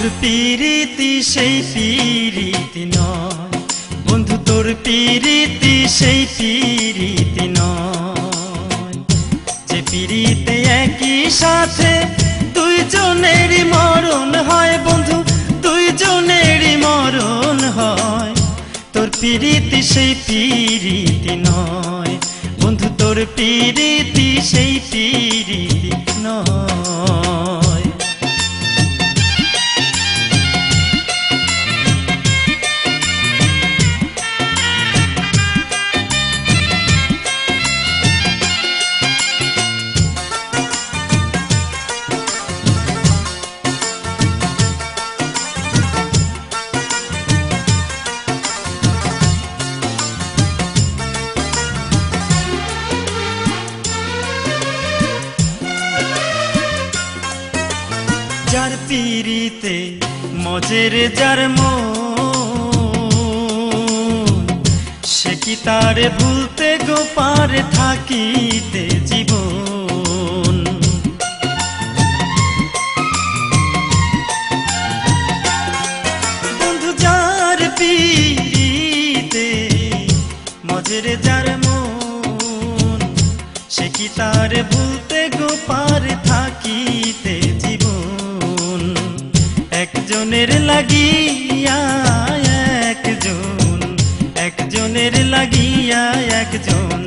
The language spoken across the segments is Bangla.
তোর পিরিতি সেই পিরিতি নয় বন্ধু, তোর পিরিতি সেই পিরিতি নয় যে পিরিতে একই সাথে দুইজনেরই মরণ হয় বন্ধু, দুইজনেরই মরণ হয়। তোর পিরিতি সেই পিরিতি নয় বন্ধু, তোর পিরিতি সেই পিরিতি নয়। যার পিরিতে মজের যার মন, সে কি তারে ভুলতে গো পারে থাকিতে জীবন। বন্ধু যার পিরিতে মজের যার মন, সে কি তারে ভুলতে গো পারে থাকিতে জীবন। একজনের লাগিয়া একজন, একজনের লাগিয়া একজন,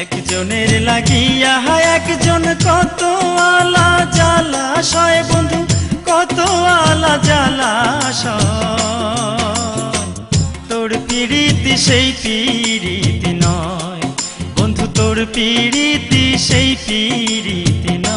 একজনের লাগিয়া একজন কত আলা জ্বালাশয় বন্ধু, কত আলা জ্বালাশয়। তোর পিরিতি সেই পিরিতি নয় বন্ধু, তোর পিরিতি সেই পিরিতি নয়।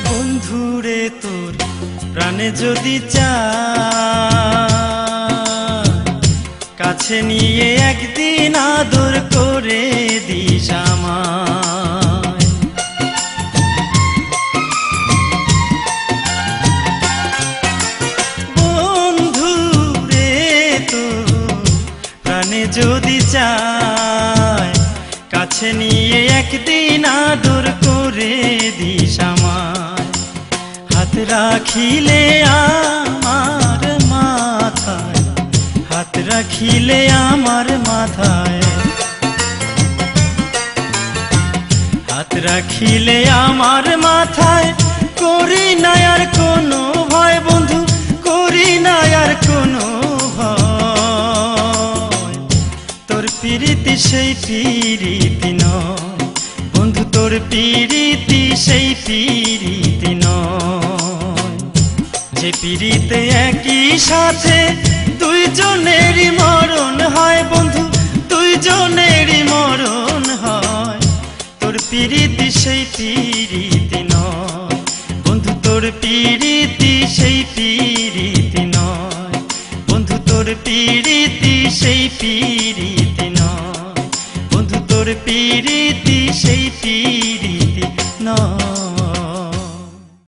বন্ধুরে তোর প্রাণে যদি চায়, কাছে নিয়ে একদিন আদর করে দিস আমায়। বন্ধুরে তোর প্রাণে যদি চায়, কাছে নিয়ে একদিন আদর করে দিস আমায়। হাত রাখিলে আমার মাথায়, হাত রাখিলে আমার মাথায়, হাত রাখিলে আমার মাথায়, করি না আর কোনো ভয় বন্ধু, করি না আর কোনো ভয়। তোর পিরিতি সেই পিরিতি নয় বন্ধু, তোর পিরিতি সেই পিরিতি নয় যে পিরিতে একই সাথে দুইজনেরই মরণ হয় বন্ধু, দুইজনেরই মরণ হয়। তোর পিরিতি সেই পিরিতি নয় বন্ধু, তোর পিরিতি সেই পিরিতি নয় বন্ধু, তোর পিরিতি সেই পিরিতি নয় বন্ধু, তোর পিরিতি সেই পিরিতি নয়।